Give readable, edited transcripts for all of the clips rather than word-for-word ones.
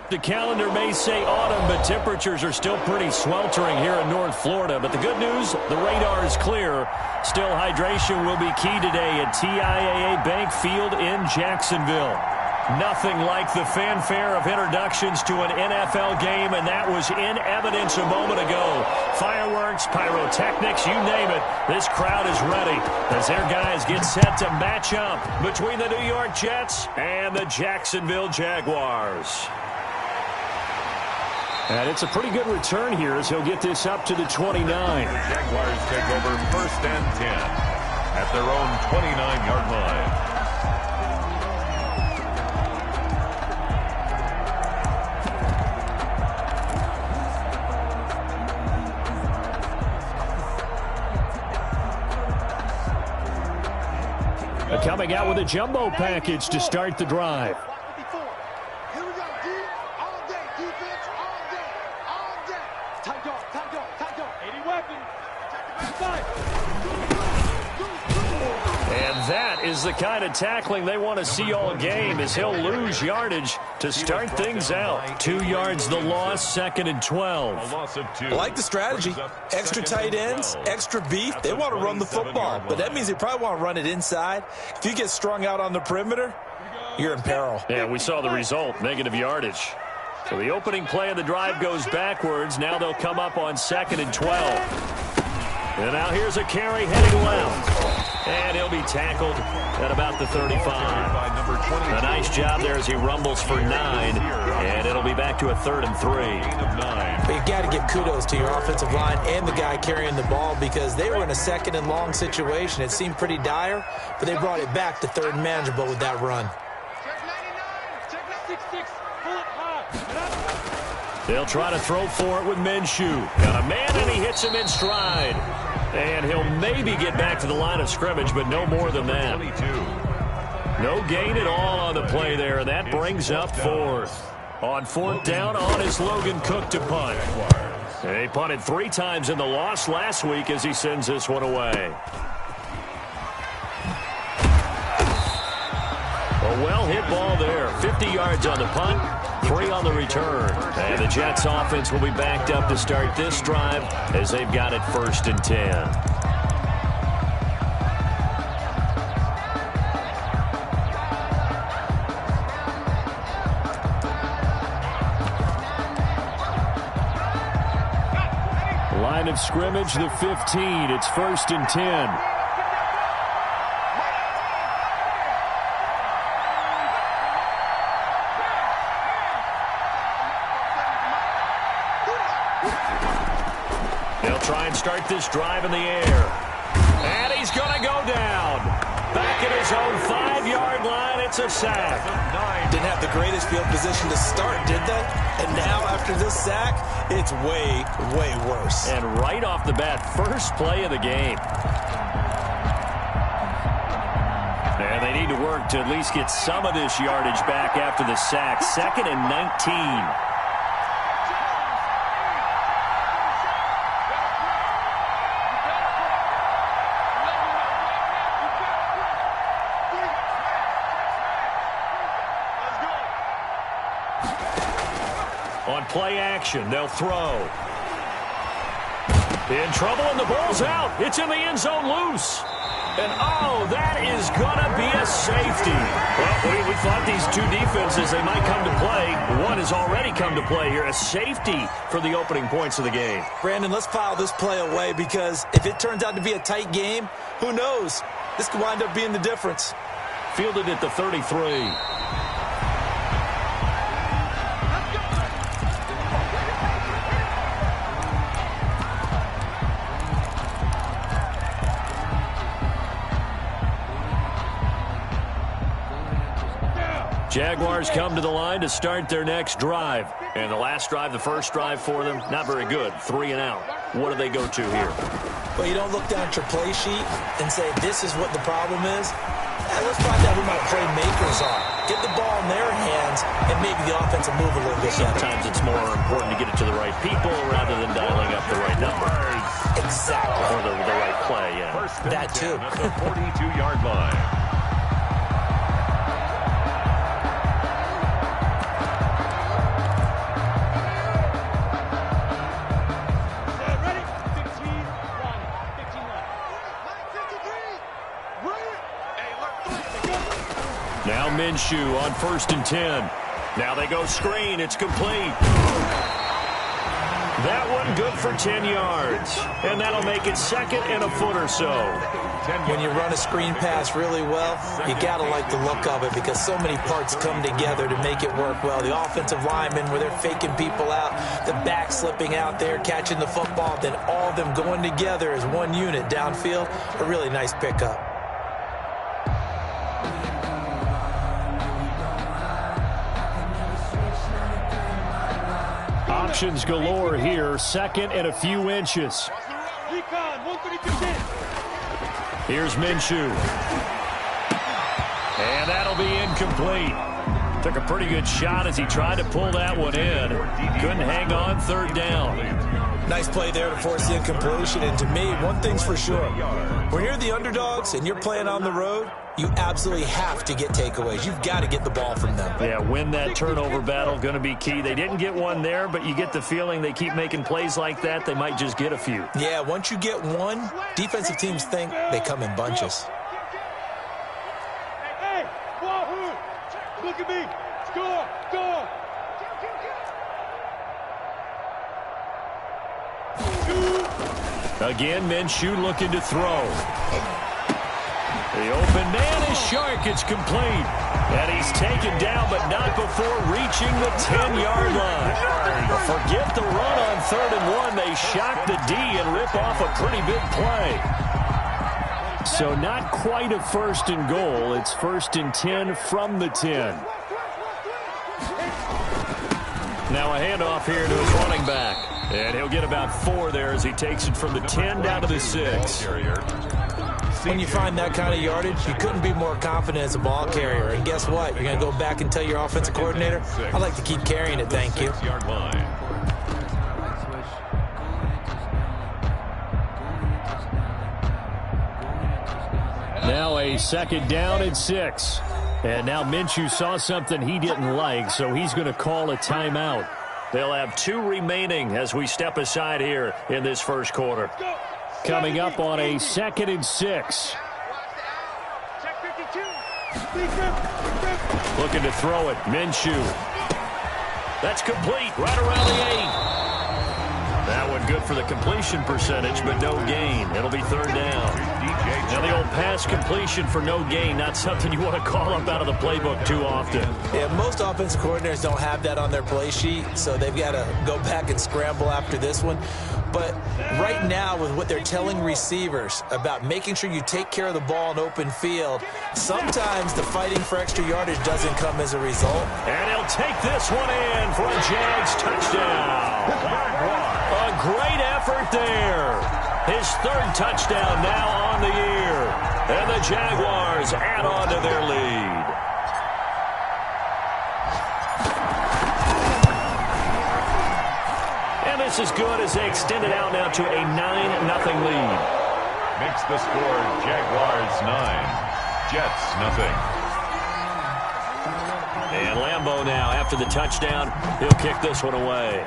The calendar may say autumn, but temperatures are still pretty sweltering here in North Florida. But the good news, the radar is clear. Still, hydration will be key today at TIAA Bank Field in Jacksonville. Nothing like the fanfare of introductions to an NFL game, and that was in evidence a moment ago. Fireworks, pyrotechnics, you name it. This crowd is ready as their guys get set to match up between the New York Jets and the Jacksonville Jaguars. And it's a pretty good return here as he'll get this up to the 29. The Jaguars take over 1st and 10 at their own 29-yard line. Coming out with a jumbo package to start the drive. Here we go, D. All day, defense, all day, all day. Tight dog. 80 weapon. And that is the kind of tackling they want to see all game as he'll lose yardage to start things out. 2 yards the loss, 2nd and 12. I like the strategy. Extra tight ends, extra beef. They want to run the football, but that means they probably want to run it inside. If you get strung out on the perimeter, you're in peril. Yeah, we saw the result, negative yardage. So the opening play of the drive goes backwards. Now they'll come up on 2nd and 12. And now here's a carry heading left. And he'll be tackled at about the 35. A nice job there as he rumbles for 9. And it'll be back to a 3rd and 3. But you got to give kudos to your offensive line and the guy carrying the ball because they were in a 2nd and long situation. It seemed pretty dire, but they brought it back to 3rd and manageable with that run. They'll try to throw for it with Minshew. Got a man, and he hits him in stride. And he'll maybe get back to the line of scrimmage, but no more than that. No gain at all on the play there, and that brings up 4th. On 4th down, on is Logan Cook to punt. He punted 3 times in the loss last week as he sends this one away. A well-hit ball there. 50 yards on the punt, 3 on the return. And the Jets offense will be backed up to start this drive as they've got it 1st and 10. Line of scrimmage, the 15. It's 1st and 10. Try and start this drive in the air. And he's going to go down. Back at his own 5-yard line, it's a sack. Didn't have the greatest field position to start, did they? And now after this sack, it's way, way worse. And right off the bat, first play of the game. And they need to work to at least get some of this yardage back after the sack. 2nd and 19. On play action, they'll throw. In trouble, and the ball's out. It's in the end zone loose. And, oh, that is going to be a safety. Well, we thought these 2 defenses, they might come to play. One has already come to play here. A safety for the opening points of the game. Brandon, let's file this play away because if it turns out to be a tight game, who knows? This could wind up being the difference. Fielded at the 33. Jaguars come to the line to start their next drive. And the last drive, the first drive for them, not very good. 3 and out. What do they go to here? Well, you don't look down at your play sheet and say, this is what the problem is. Let's find out who my playmakers are. Get the ball in their hands, and maybe the offense will move a little bit better. Sometimes it's more important to get it to the right people rather than dialing up the right number. Exactly. Or the right play, yeah. That too. At the 42-yard line. Now Minshew on 1st and 10. Now they go screen. It's complete. That one good for 10 yards. And that'll make it 2nd and a foot or so. When you run a screen pass really well, you got to like the look of it because so many parts come together to make it work well. The offensive linemen, where they're faking people out, the back slipping out there, catching the football, then all of them going together as one unit downfield. A really nice pickup. Options galore here. 2nd and a few inches. Here's Minshew. And that'll be incomplete. Took a pretty good shot as he tried to pull that one in. Couldn't hang on 3rd down. Nice play there to force the incompletion. And to me, one thing's for sure. When you're the underdogs and you're playing on the road, you absolutely have to get takeaways. You've got to get the ball from them. Yeah, win that turnover battle, going to be key. They didn't get one there, but you get the feeling they keep making plays like that, they might just get a few. Yeah, once you get one, defensive teams think they come in bunches. Hey, Wahoo! Look at me! Score! Score! Again, Minshew looking to throw. The open man is Shark. It's complete. And he's taken down, but not before reaching the 10-yard line. Forget the run on 3rd and 1. They shock the D and rip off a pretty big play. So not quite a 1st and goal. It's 1st and 10 from the 10. Now a handoff here to his running back. And he'll get about 4 there as he takes it from the 10 down to the 6. When you find that kind of yardage, you couldn't be more confident as a ball carrier. And guess what? You're going to go back and tell your offensive coordinator, I'd like to keep carrying it, thank you. Now a 2nd down and 6. And now Minshew saw something he didn't like, so he's going to call a timeout. They'll have 2 remaining as we step aside here in this 1st quarter. Coming up on a 2nd and 6. Looking to throw it. Minshew. That's complete. Right around the 8. That one good for the completion percentage, but no gain. It'll be 3rd down. Now the old pass completion for no gain, not something you want to call up out of the playbook too often. Yeah, most offensive coordinators don't have that on their play sheet, so they've got to go back and scramble after this one. But right now, with what they're telling receivers about making sure you take care of the ball in open field, sometimes the fighting for extra yardage doesn't come as a result. And he'll take this one in for a Jags touchdown. A great effort there. His 3rd touchdown now on the year. And the Jaguars add on to their lead. And this is good as they extend it out now to a 9-0 lead. Makes the score Jaguars 9, Jets 0. And Lambeau now, after the touchdown, he'll kick this one away.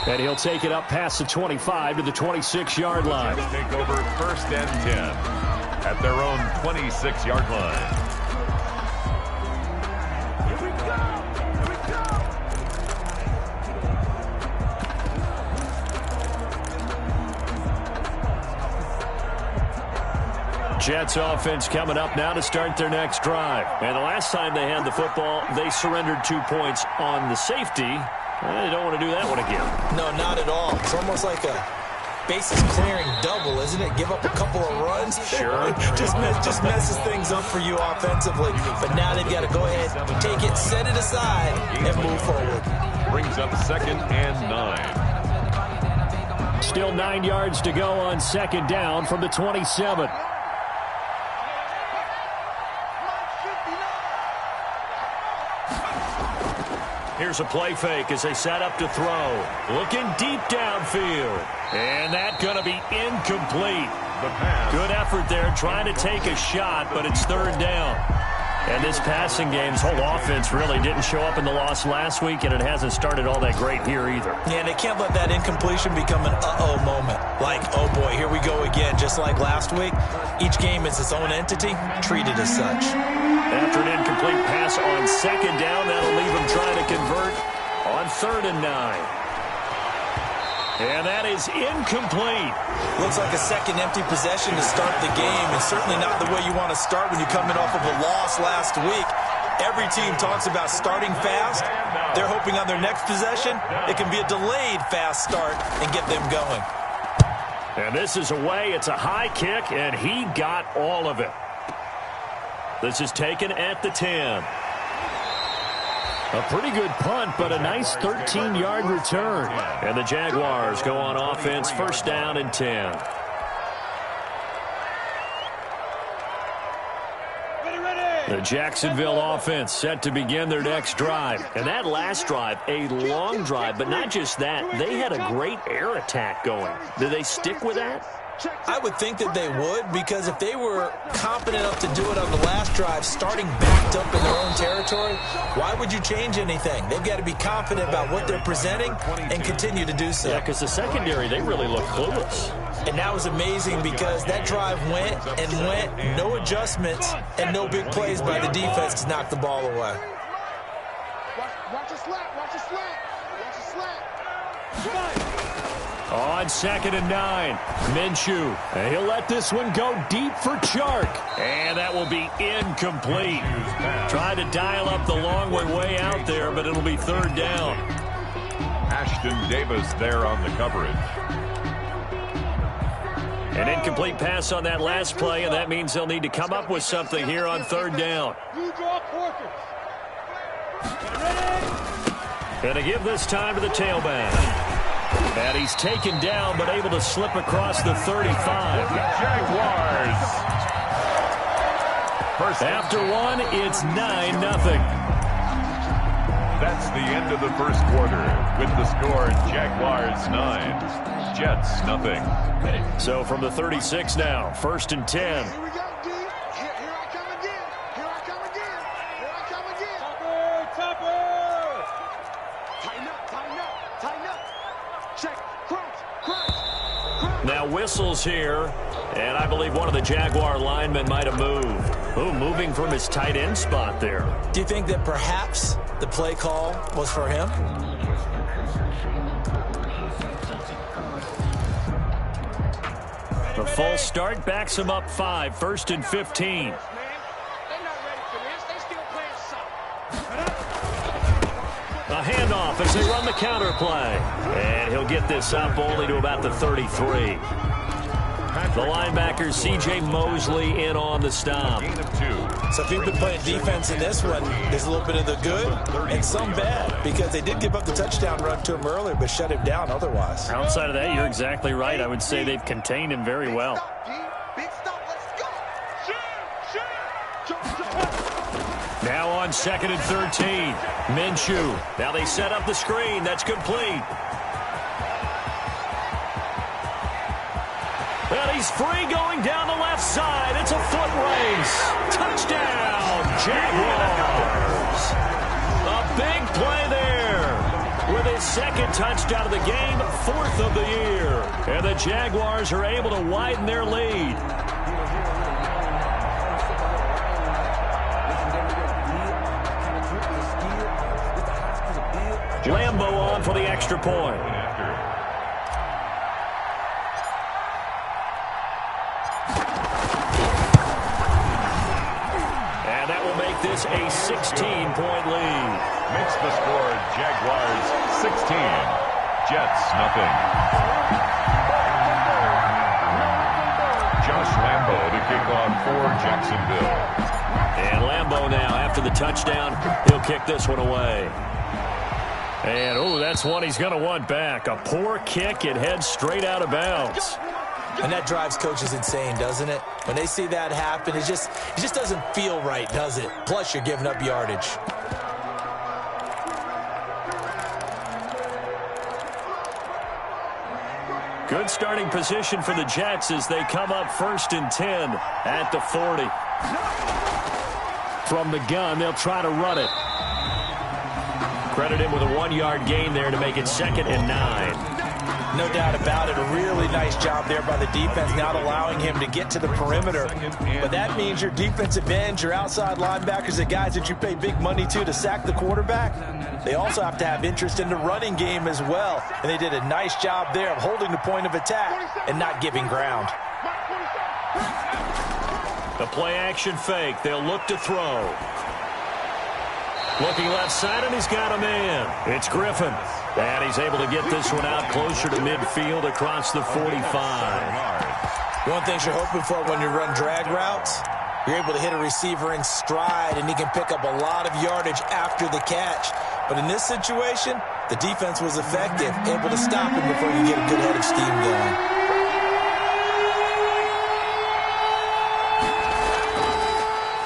And he'll take it up past the 25 to the 26-yard line. Take over 1st and 10 at their own 26-yard line. Jets offense coming up now to start their next drive. And the last time they had the football, they surrendered 2 points on the safety. They don't want to do that one again. No, not at all. It's almost like a bases clearing double, isn't it? Give up a couple of runs. Sure. just messes things up for you offensively. But now they've got to go ahead, take it, set it aside, and move forward. Brings up 2nd and 9. Still 9 yards to go on 2nd down from the 27. Here's a play fake as they set up to throw. Looking deep downfield. And that's going to be incomplete. Good effort there trying to take a shot, but it's 3rd down. And this passing game's whole offense really didn't show up in the loss last week, and it hasn't started all that great here either. Yeah, and they can't let that incompletion become an uh-oh moment. Like, oh boy, here we go again. Just like last week, each game is its own entity, treated as such. After an incomplete pass on second down, that'll leave them trying to convert on 3rd and 9. And that is incomplete. Looks like a second empty possession to start the game, and certainly not the way you want to start when you're coming off of a loss last week. Every team talks about starting fast. They're hoping on their next possession, it can be a delayed fast start and get them going. And this is away. It's a high kick, and he got all of it. This is taken at the 10. A pretty good punt, but a nice 13-yard return. And the Jaguars go on offense, 1st down and 10. The Jacksonville offense set to begin their next drive. And that last drive, a long drive, but not just that. They had a great air attack going. Do they stick with that? I would think that they would, because if they were competent enough to do it on the last drive, starting backed up in their own territory, why would you change anything? They've got to be confident about what they're presenting and continue to do so. Yeah, because the secondary, they really look clueless. And that was amazing because that drive went and went, no adjustments, and no big plays by the defense to knock the ball away. Watch a slap, watch a slap, watch a slap. On 2nd and 9, Minshew. And he'll let this one go deep for Chark. And that will be incomplete. Trying to dial up the long way out there, but it'll be 3rd down. Ashton Davis there on the coverage. An incomplete pass on that last play, and that means they'll need to come up with something here on 3rd down. And to give this time to the tailback. And he's taken down, but able to slip across the 35. Jaguars. After one, it's 9-0. That's the end of the first quarter. With the score, Jaguars 9, Jets 0. So from the 36 now, 1st and 10. Here we go, D. Here I come again. Here I come again. Here I come again. Topper! Tighten up, tighten up, tighten up. Check, crunch. Now whistles here, and I believe one of the Jaguar linemen might have moved. Ooh, moving from his tight end spot there. Do you think that perhaps the play call was for him? The false start backs him up 5, 1st and 15. A handoff as they run the counter play. And he'll get this up only to about the 33. The linebacker, C.J. Mosley, in on the stop. So if you've been playing defense in this one, there's a little bit of the good and some bad, because they did give up the touchdown run to him earlier, but shut him down otherwise. Outside of that, you're exactly right. I would say they've contained him very well. Now on 2nd and 13, Minshew. Now they set up the screen. That's complete. Well, he's free going down the left side. It's a foot race. Touchdown, Jaguars. A big play there with his 2nd touchdown of the game, 4th of the year. And the Jaguars are able to widen their lead. Lambo on for the extra point. And that will make this a 16-point lead. Makes the score Jaguars 16, Jets 0. Josh Lambo to kick off for Jacksonville. And Lambo now, after the touchdown, he'll kick this one away. And, oh, that's one he's going to want back. A poor kick. It heads straight out of bounds. And that drives coaches insane, doesn't it? When they see that happen, it just doesn't feel right, does it? Plus, you're giving up yardage. Good starting position for the Jets as they come up 1st and 10 at the 40. From the gun, they'll try to run it. Credit him with a 1-yard gain there to make it 2nd and 9. No doubt about it. A really nice job there by the defense, not allowing him to get to the perimeter. But that means your defensive ends, your outside linebackers, the guys that you pay big money to sack the quarterback, they also have to have interest in the running game as well. And they did a nice job there of holding the point of attack and not giving ground. The play-action fake. They'll look to throw. Looking left side, and he's got a man. It's Griffin. And he's able to get this one out closer to midfield across the 45. One thing you're hoping for when you run drag routes, you're able to hit a receiver in stride, and he can pick up a lot of yardage after the catch. But in this situation, the defense was effective, able to stop him before you get a good head of steam going.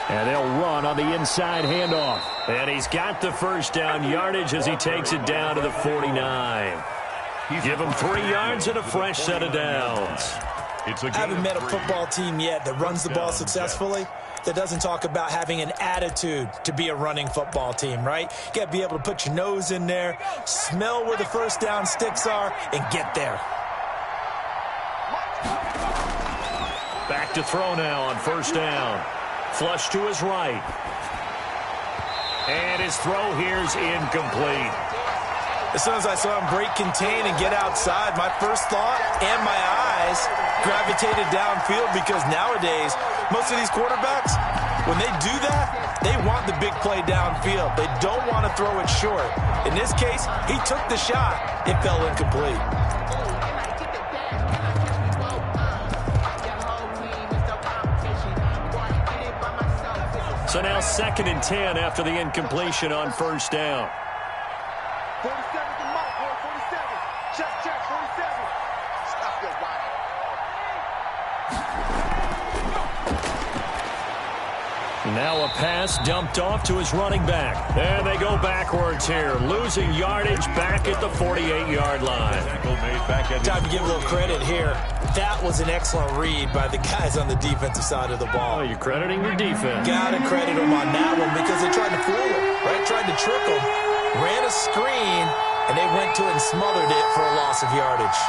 And they'll run on the inside handoff. And he's got the first down yardage as he takes it down to the 49. Give him 3 yards and a fresh set of downs. I haven't met a football team yet that runs the ball successfully that doesn't talk about having an attitude to be a running football team, right? You got to be able to put your nose in there, smell where the first down sticks are, and get there. Back to throw now on first down. Flush to his right. And his throw here's incomplete. As soon as I saw him break contain and get outside, my first thought and my eyes gravitated downfield, because nowadays, most of these quarterbacks, when they do that, they want the big play downfield. They don't want to throw it short. In this case, he took the shot. It fell incomplete. So now 2nd and 10 after the incompletion on first down. 47 to Mike, boy, 47. Check, 47. Stop your body. Now a pass dumped off to his running back. And they go backwards here, losing yardage back at the 48-yard line. Time to give a little credit here. That was an excellent read by the guys on the defensive side of the ball. Oh, you're crediting your defense. Gotta credit them on that one, because they tried to fool him, right? Tried to trick him, ran a screen, and they went to it and smothered it for a loss of yardage.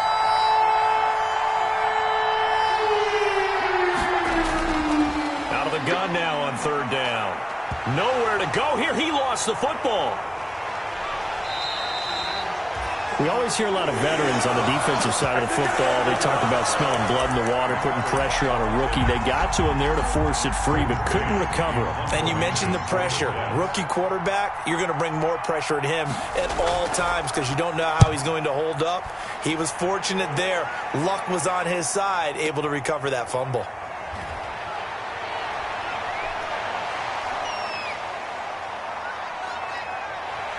Out of the gun now on third down. Nowhere to go here. He lost the football. We always hear a lot of veterans on the defensive side of the football. They talk about smelling blood in the water, putting pressure on a rookie. They got to him there to force it free, but couldn't recover him. And you mentioned the pressure. Rookie quarterback, you're going to bring more pressure at him at all times, because you don't know how he's going to hold up. He was fortunate there. Luck was on his side, able to recover that fumble.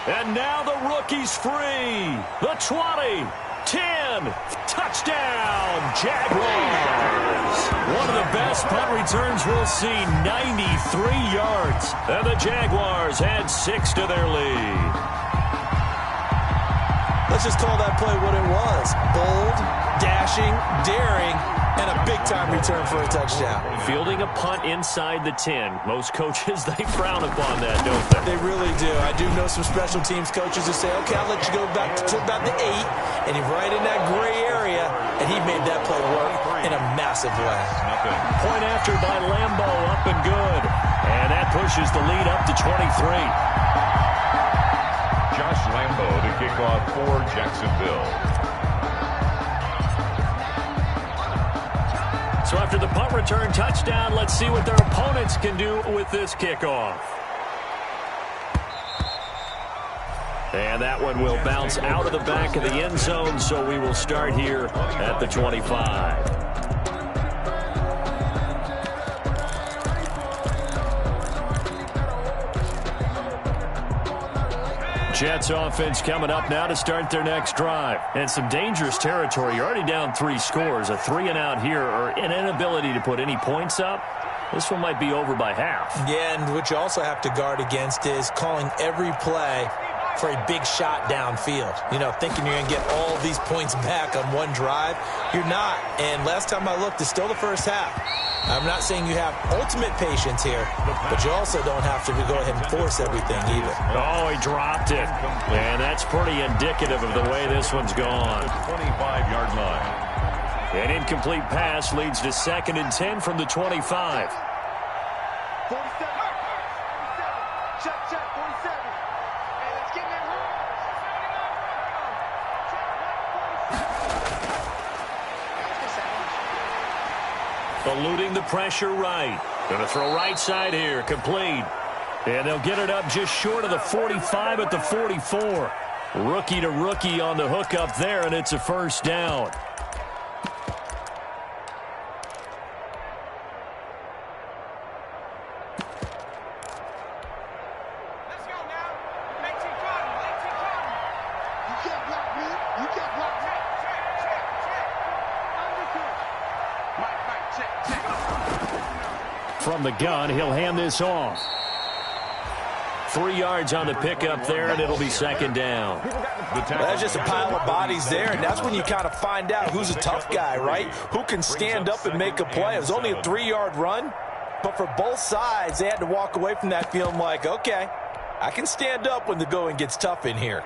And now the rookie's free. The 20, 10, touchdown, Jaguars. One of the best punt returns we'll see, 93 yards. And the Jaguars add 6 to their lead. Let's just call that play what it was. Bold, dashing, daring, and a big-time return for a touchdown. Fielding a punt inside the 10. Most coaches, they frown upon that, don't they? They really do. I do know some special teams coaches who say, okay, I'll let you go back to about the 8, and he's right in that gray area, and he made that play work in a massive way. Point after by Lambo, up and good. And that pushes the lead up to 23. Josh Lambo to kick off for Jacksonville. So after the punt return touchdown, let's see what their opponents can do with this kickoff. And that one will bounce out of the back of the end zone, so we will start here at the 25. Jets offense coming up now to start their next drive. And some dangerous territory. You're already down 3 scores. A 3-and-out here, or an inability to put any points up. This one might be over by half. Yeah, and what you also have to guard against is calling every play for a big shot downfield. You know, thinking you're going to get all these points back on one drive. You're not. And last time I looked, it's still the first half. I'm not saying you have ultimate patience here, but you also don't have to go ahead and force everything either. Oh, he dropped it. And that's pretty indicative of the way this one's gone. 25-yard line. An incomplete pass leads to 2nd and 10 from the 25. 47. Check, 47. Hey, let's get in that room. Eluding the pressure right. Going to throw right side here. Complete. And they'll get it up just short of the 45 at the 44. Rookie to rookie on the hook up there, and it's a first down. From the gun, he'll hand this off. 3 yards on the pickup there, and it'll be 2nd down. That's just a pile of bodies there, and that's when you kind of find out who's a tough guy, right? Who can stand up and make a play. It was only a 3-yard run, but for both sides, they had to walk away from that feeling like, okay, I can stand up when the going gets tough in here.